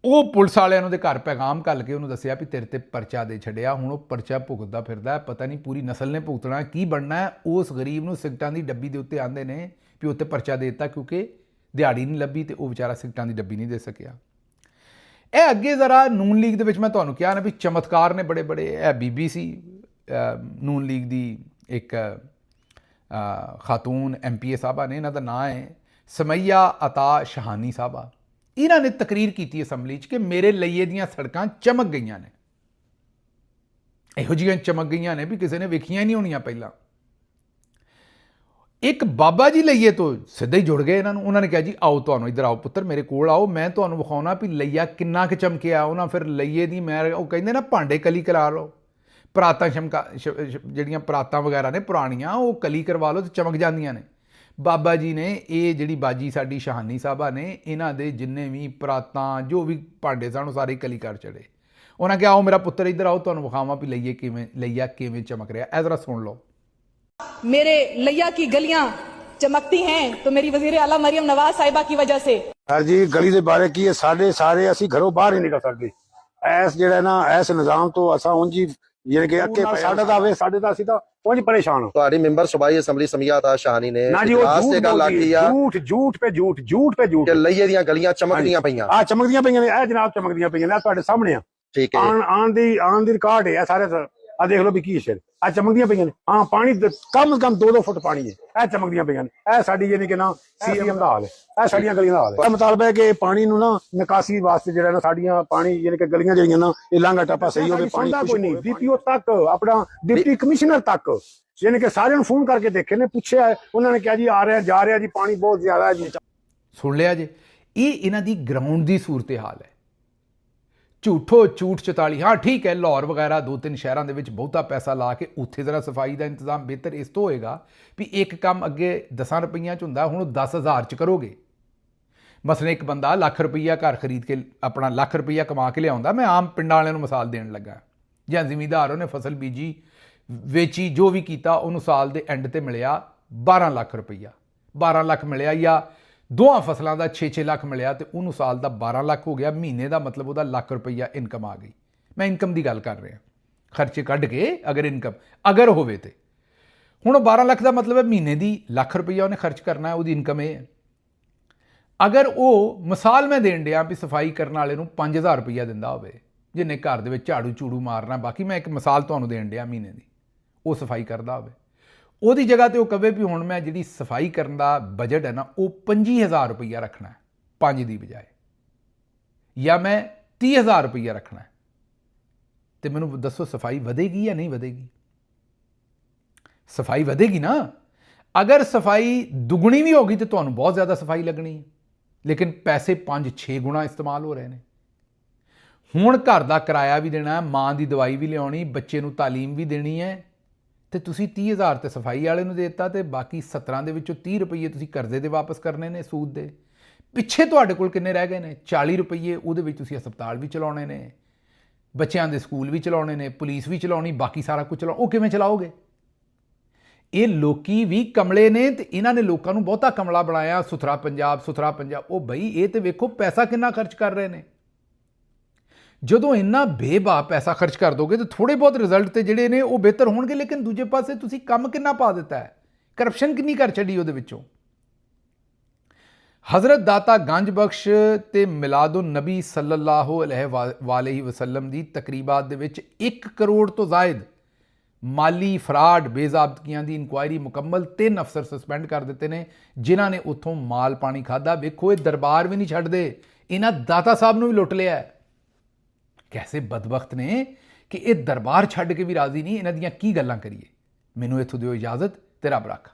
ਉਹ ਪੁਲਿਸ ਵਾਲਿਆਂ ਨੂੰ ਦੇ ਘਰ ਪੈਗਾਮ ਘੱਲ ਕੇ ਉਹਨੂੰ ਦੱਸਿਆ ਵੀ ਤੇਰੇ ਤੇ ਪਰਚਾ ਦੇ ਛੱਡਿਆ। ਹੁਣ ਉਹ ਪਰਚਾ ਭੁਗਤਦਾ ਫਿਰਦਾ, ਪਤਾ ਨਹੀਂ ਪੂਰੀ ਨਸਲ ਨੇ ਭੁਗਤਣਾ, ਕੀ ਬਣਨਾ ਹੈ। ਉਸ ਗਰੀਬ ਨੂੰ ਸਿਗਰਟਾਂ ਦੀ ਡੱਬੀ ਦੇ ਉੱਤੇ ਆਂਦੇ ਨੇ ਵੀ ਉੱਤੇ ਪਰਚਾ ਦੇ ਦਿੱਤਾ ਕਿਉਂਕਿ ਦਿਹਾੜੀ ਨਹੀਂ ਲੱਭੀ ਤੇ ਉਹ ਵਿਚਾਰਾ ਸਿਗਰਟਾਂ ਦੀ ਡੱਬੀ ਨਹੀਂ ਦੇ ਸਕਿਆ। ਇਹ ਅੱਗੇ ਜ਼ਰਾ ਨੂਨ ਲੀਗ ਦੇ ਵਿੱਚ ਮੈਂ ਤੁਹਾਨੂੰ ਕਿਹਾ ਨਾ ਵੀ ਚਮਤਕਾਰ ਨੇ ਬੜੇ ਬੜੇ। ਇਹ BBC ਨੂਨ ਲੀਗ ਦੀ ਇੱਕ ਖਾਤੂਨ MPA ਸਾਹਿਬਾ ਨੇ, ਇਹਨਾਂ ਦਾ ਨਾਂ ਹੈ ਸਮਈਆ ਅਤਾ ਸ਼ਹਾਨੀ ਸਾਹਿਬਾ। ਇਹਨਾਂ ਨੇ ਤਕਰੀਰ ਕੀਤੀ ਅਸੈਂਬਲੀ 'ਚ ਕਿ ਮੇਰੇ ਲਈਏ ਦੀਆਂ ਸੜਕਾਂ ਚਮਕ ਗਈਆਂ ਨੇ, ਇਹੋ ਜਿਹੀਆਂ ਚਮਕ ਗਈਆਂ ਨੇ ਵੀ ਕਿਸੇ ਨੇ ਵੇਖੀਆਂ ਹੀ ਨਹੀਂ ਹੋਣੀਆਂ ਪਹਿਲਾਂ। ਇੱਕ ਬਾਬਾ ਜੀ ਲਈਏ ਤੋਂ ਸਿੱਧਾ ਹੀ ਜੁੜ ਗਏ ਇਹਨਾਂ ਨੂੰ। ਉਹਨਾਂ ਨੇ ਕਿਹਾ ਜੀ ਆਓ, ਤੁਹਾਨੂੰ ਇੱਧਰ ਆਓ ਪੁੱਤਰ, ਮੇਰੇ ਕੋਲ ਆਓ, ਮੈਂ ਤੁਹਾਨੂੰ ਵਿਖਾਉਣਾ ਵੀ ਲਈਆ ਕਿੰਨਾ ਕੁ ਚਮਕਿਆ। ਉਹਨਾਂ ਫਿਰ ਲਈਏ ਦੀ ਮੈਂ ਉਹ ਕਹਿੰਦੇ ਨਾ ਭਾਂਡੇ ਕਲੀ ਕਰਾ ਲਓ, ਪਰਾਤਾਂ ਜਿਹੜੀਆਂ ਪਰਾਤਾਂ ਵਗੈਰਾ ਨੇ ਪੁਰਾਣੀਆਂ ਉਹ ਕਲੀ ਕਰਵਾ ਲਓ ਤੇ ਚਮਕ ਜਾਂਦੀਆਂ ਨੇ। ਬਾਬਾ ਜੀ ਨੇ ਇਹ ਜਿਹੜੀ ਬਾਜੀ ਸਾਡੀ ਸ਼ਹਾਨੀ ਸਾਹਿਬਾ ਨੇ ਇਹਨਾਂ ਦੇ ਜਿੰਨੇ ਵੀ ਪਰਾਤਾਂ ਜੋ ਵੀ ਭਾਂਡੇ ਸਨ ਉਹ ਸਾਰੇ ਕਲੀ ਕਰ ਚੜੇ। ਉਹਨਾਂ ਕਿਹਾ ਆਓ ਮੇਰਾ ਪੁੱਤਰ ਇੱਧਰ ਆਓ, ਤੁਹਾਨੂੰ ਵਿਖਾਵਾਂ ਵੀ ਲਈਆ ਕਿਵੇਂ ਚਮਕ ਰਿਹਾ। ਇਹ ਜ਼ਰਾ ਸੁਣ ਲਓ। मेरे लैया की गलियां चमकती हैं तो मेरी वजीर आला मरियम नवाज साहिबा की वजह से। सर जी गली ਦੇ ਬਾਰੇ ਕੀ ਹੈ, ਸਾਡੇ ਸਾਰੇ ਅਸੀਂ ਘਰੋਂ ਬਾਹਰ ਹੀ ਨਿਕਲ ਸਕਦੇ ਐਸ ਜਿਹੜਾ ਨਾ ਐਸ ਨਿਜ਼ਾਮ ਤੋਂ ਅਸਾਂ ਉਂਝ ਹੀ ਯਾਨੀ ਕਿ ਅੱਕੇ ਸਾਡਾ ਤਾਂ ਆਵੇ, ਸਾਡੇ ਤਾਂ ਅਸੀਂ ਤਾਂ ਉਂਝ ਪਰੇਸ਼ਾਨ ਹਾਂ। ਤੁਹਾਡੀ ਮੈਂਬਰ ਸੂਬਾਈ ਅਸੈਂਬਲੀ ਸਮੀਆ ਤਾ ਸ਼ਾਹਨੀ ਨੇ ਨਾ ਜੀ ਉਹ ਝੂਠ ਪੇ ਝੂਠ ਕਿ ਲਈਏ ਦੀਆਂ ਗਲੀਆਂ ਚਮਕਦੀਆਂ ਪਈਆਂ। ਆ ਚਮਕਦੀਆਂ ਪਈਆਂ ਨੇ, ਇਹ ਜਨਾਬ ਚਮਕਦੀਆਂ ਪਈਆਂ ਨੇ, ਤੁਹਾਡੇ ਸਾਹਮਣੇ ਆ। ਠੀਕ ਹੈ, ਆਨ ਦੀ ਰਿਕਾਰਡ ਹੈ ਸਾਰੇ। ਆ ਦੇਖ ਲਓ ਵੀ ਕੀ ਸ਼ੇਰ ਆ ਚਮਕਦੀਆਂ ਪਈਆਂ ਨੇ। ਹਾਂ ਪਾਣੀ ਕਮ 2-2 ਫੁੱਟ ਪਾਣੀ ਹੈ, ਇਹ ਚਮਕਦੀਆਂ ਪਈਆਂ ਨੇ। ਇਹ ਸਾਡੀ ਯਾਨੀ ਕਿ ਨਾ CM ਦਾ ਹਾਲ ਹੈ, ਇਹ ਸਾਡੀਆਂ ਗਲੀਆਂ ਦਾ ਹਾਲ ਹੈ। ਇਹ ਮਤਲਬ ਹੈ ਕਿ ਪਾਣੀ ਨੂੰ ਨਾ ਨਿਕਾਸੀ ਵਾਸਤੇ ਜਿਹੜਾ ਨਾ ਸਾਡੀਆਂ ਪਾਣੀ ਯਾਨੀ ਕਿ ਗਲੀਆਂ ਜਿਹੜੀਆਂ ਨਾ ਇਹ ਲਾਂਘਾ ਟਾਪਾ ਸਹੀ ਹੋਵੇ। ਪਾਣੀ ਕੋਈ ਨਹੀਂ, DPO ਤੱਕ ਆਪਣਾ ਡਿਪਟੀ ਕਮਿਸ਼ਨਰ ਤੱਕ ਯਾਨੀ ਕਿ ਸਾਰਿਆਂ ਨੂੰ ਫੋਨ ਕਰਕੇ ਦੇਖੇ ਨੇ, ਪੁੱਛਿਆ, ਉਹਨਾਂ ਨੇ ਕਿਹਾ ਜੀ ਆ ਰਿਹਾ ਜਾ ਰਿਹਾ ਜੀ, ਪਾਣੀ ਬਹੁਤ ਜ਼ਿਆਦਾ ਹੈ ਜੀ। ਸੁਣ ਲਿਆ ਜੀ, ਇਹ ਇਹਨਾਂ ਦੀ ਗਰਾਊਂਡ ਦੀ ਸੂਰਤ ਹਾਲ ਹੈ। ਝੂਠੋ ਝੂਠ 44। ਹਾਂ ਠੀਕ ਹੈ, ਲਾਹੌਰ ਵਗੈਰਾ 2-3 ਸ਼ਹਿਰਾਂ ਦੇ ਵਿੱਚ ਬਹੁਤਾ ਪੈਸਾ ਲਾ ਕੇ ਉੱਥੇ ਜ਼ਰਾ ਸਫਾਈ ਦਾ ਇੰਤਜ਼ਾਮ ਬਿਹਤਰ ਇਸ ਤੋਂ ਹੋਏਗਾ ਵੀ ਇੱਕ ਕੰਮ ਅੱਗੇ 10 ਰੁਪਈਆਂ 'ਚ ਹੁੰਦਾ, ਹੁਣ 10,000 'ਚ ਕਰੋਗੇ। ਮਸਲੇ ਇੱਕ ਬੰਦਾ ਲੱਖ ਰੁਪਈਆ ਘਰ ਖਰੀਦ ਕੇ ਆਪਣਾ ਲੱਖ ਰੁਪਈਆ ਕਮਾ ਕੇ ਲਿਆਉਂਦਾ। ਮੈਂ ਆਮ ਪਿੰਡਾਂ ਵਾਲਿਆਂ ਨੂੰ ਮਿਸਾਲ ਦੇਣ ਲੱਗਾ, ਜਾਂ ਜ਼ਿਮੀਂਦਾਰ ਉਹਨੇ ਫਸਲ ਬੀਜੀ ਵੇਚੀ, ਜੋ ਵੀ ਕੀਤਾ, ਉਹਨੂੰ ਸਾਲ ਦੇ ਐਂਡ ਤੇ ਮਿਲਿਆ 12 ਲੱਖ ਰੁਪਈਆ। 12 ਲੱਖ ਮਿਲਿਆ ਜਾਂ ਦੋਹਾਂ ਫਸਲਾਂ ਦਾ 6-6 ਲੱਖ ਮਿਲਿਆ ਤੇ ਉਹਨੂੰ ਸਾਲ ਦਾ 12 ਲੱਖ ਹੋ ਗਿਆ। ਮਹੀਨੇ ਦਾ ਮਤਲਬ ਉਹਦਾ ਲੱਖ ਰੁਪਈਆ ਇਨਕਮ ਆ ਗਈ। ਮੈਂ ਇਨਕਮ ਦੀ ਗੱਲ ਕਰ ਰਿਹਾ, ਖਰਚੇ ਕੱਢ ਕੇ ਅਗਰ ਇਨਕਮ ਅਗਰ ਹੋਵੇ ਤੇ। ਹੁਣ 12 ਲੱਖ ਦਾ ਮਤਲਬ ਹੈ ਮਹੀਨੇ ਦੀ ਲੱਖ ਰੁਪਈਆ ਉਹਨੇ ਖਰਚ ਕਰਨਾ ਹੈ, ਉਹਦੀ ਇਨਕਮ ਇਹ ਹੈ। ਅਗਰ ਉਹ ਮਿਸਾਲ ਮੈਂ ਦੇਣ ਡਿਆ ਵੀ ਸਫਾਈ ਕਰਨ ਵਾਲੇ ਨੂੰ 5000 ਰੁਪਈਆ ਦਿੰਦਾ ਹੋਵੇ, ਜਿਹਨੇ ਘਰ ਦੇ ਵਿੱਚ ਝਾੜੂ ਝੂੜੂ ਮਾਰਨਾ, ਬਾਕੀ ਮੈਂ ਇੱਕ ਮਿਸਾਲ ਤੁਹਾਨੂੰ ਦੇਣ ਡਿਆ ਮਹੀਨੇ ਦੀ, ਉਹ ਸਫਾਈ ਕਰਦਾ ਹੋਵੇ, ਉਹਦੀ ਜਗ੍ਹਾ ਤੇ ਉਹ ਕਵੇ ਵੀ ਹੁਣ ਮੈਂ ਜਿਹੜੀ ਸਫਾਈ ਕਰਨ ਦਾ ਬਜਟ ਹੈ ਨਾ ਉਹ 25000 ਰੁਪਈਆ ਰੱਖਣਾ ਹੈ 5 ਦੀ ਬਜਾਏ, ਜਾਂ ਮੈਂ 30000 ਰੁਪਈਆ ਰੱਖਣਾ ਹੈ, ਤੇ ਮੈਨੂੰ ਦੱਸੋ ਸਫਾਈ ਵਧੇਗੀ ਜਾਂ ਨਹੀਂ ਵਧੇਗੀ? ਸਫਾਈ ਵਧੇਗੀ ਨਾ। ਅਗਰ ਸਫਾਈ ਦੁੱਗਣੀ ਵੀ ਹੋਗੀ ਤੇ ਤੁਹਾਨੂੰ ਬਹੁਤ ਜ਼ਿਆਦਾ ਸਫਾਈ ਲੱਗਣੀ ਹੈ, ਲੇਕਿਨ ਪੈਸੇ 5-6 ਗੁਣਾ ਇਸਤੇਮਾਲ ਹੋ ਰਹੇ ਨੇ। ਹੁਣ ਘਰ ਦਾ ਕਿਰਾਇਆ ਵੀ ਦੇਣਾ, ਮਾਂ ਦੀ ਦਵਾਈ ਵੀ ਲਿਆਉਣੀ, ਬੱਚੇ ਨੂੰ ਤਾਲੀਮ ਵੀ ਦੇਣੀ ਹੈ, ਤੇ ਤੁਸੀਂ 30000 ਤੇ ਸਫਾਈ ਵਾਲੇ ਨੂੰ ਦੇ ਦਿੱਤਾ ਤੇ ਬਾਕੀ 17 ਦੇ ਵਿੱਚੋਂ 30 ਰੁਪਏ ਤੁਸੀਂ ਕਰਜ਼ੇ ਦੇ ਵਾਪਸ ਕਰਨੇ ਨੇ ਸੂਦ ਦੇ। ਪਿੱਛੇ ਤੁਹਾਡੇ ਕੋਲ ਕਿੰਨੇ ਰਹਿ ਗਏ ਨੇ? 40 ਰੁਪਏ। ਉਹਦੇ ਵਿੱਚ ਤੁਸੀਂ ਹਸਪਤਾਲ ਵੀ ਚਲਾਉਣੇ ਨੇ, ਬੱਚਿਆਂ ਦੇ ਸਕੂਲ ਵੀ ਚਲਾਉਣੇ ਨੇ, ਪੁਲਿਸ ਵੀ ਚਲਾਉਣੀ, ਬਾਕੀ ਸਾਰਾ ਕੁਝ ਚਲਾਉ। ਉਹ ਕਿਵੇਂ ਚਲਾਓਗੇ? ਇਹ ਲੋਕੀ ਵੀ ਕਮਲੇ ਨੇ ਤੇ ਇਹਨਾਂ ਨੇ ਲੋਕਾਂ ਨੂੰ ਬਹੁਤਾ ਕਮਲਾ ਬਣਾਇਆ। ਸੁਥਰਾ ਪੰਜਾਬ, ਸੁਥਰਾ ਪੰਜਾਬ। ਉਹ ਬਈ ਇਹ ਤੇ ਵੇਖੋ ਪੈਸਾ ਕਿੰਨਾ ਖਰਚ ਕਰ ਰਹੇ ਨੇ। ਜਦੋਂ ਇੰਨਾ ਬੇਬਾ ਪੈਸਾ ਖਰਚ ਕਰ ਦੋਗੇ ਤਾਂ ਥੋੜੇ ਬਹੁਤ ਰਿਜ਼ਲਟ ਤੇ ਜਿਹੜੇ ਨੇ ਉਹ ਬਿਹਤਰ ਹੋਣਗੇ, ਲੇਕਿਨ ਦੂਜੇ ਪਾਸੇ ਤੁਸੀਂ ਕੰਮ ਕਿੰਨਾ ਪਾ ਦਿੱਤਾ ਹੈ, ਕਰਪਸ਼ਨ ਕਿੰਨੀ ਕਰ ਛੱਡੀ ਉਹਦੇ ਵਿੱਚੋਂ। ਹਜ਼ਰਤ ਦਾਤਾ ਗੰਜ ਬਖਸ਼ ਤੇ ਮਿਲਾਦੁਨ ਨਬੀ ਸੱਲੱਲਾਹੁ ਅਲੈਹਿ ਵਸੱਲਮ ਦੀ ਤਕਰੀਬਾਤ ਦੇ ਵਿੱਚ 1 ਕਰੋੜ ਤੋਂ ਜ਼ਾਇਦ ਮਾਲੀ ਫਰਾਡ ਬੇਜ਼ਾਬਤਗੀਆਂ ਦੀ ਇਨਕੁਆਇਰੀ ਮੁਕੰਮਲ। 3 ਅਫਸਰ ਸਸਪੈਂਡ ਕਰ ਦਿੱਤੇ ਨੇ ਜਿਨ੍ਹਾਂ ਨੇ ਉੱਥੋਂ ਮਾਲ ਪਾਣੀ ਖਾਦਾ। ਵੇਖੋ ਇਹ ਦਰਬਾਰ ਵੀ ਨਹੀਂ ਛੱਡਦੇ, ਇਹਨਾਂ ਦਾਤਾ ਸਾਹਿਬ ਨੂੰ ਵੀ ਲੁੱਟ ਲਿਆ ਹੈ। ਕੈਸੇ ਬਦਬਖਤ ਨੇ ਕਿ ਇਹ ਦਰਬਾਰ ਛੱਡ ਕੇ ਵੀ ਰਾਜ਼ੀ ਨਹੀਂ। ਇਹਨਾਂ ਦੀਆਂ ਕੀ ਗੱਲਾਂ ਕਰੀਏ। ਮੈਨੂੰ ਇੱਥੋਂ ਦਿਓ ਇਜਾਜ਼ਤ ਤੇ ਰੱਬ ਰਾਖਾ।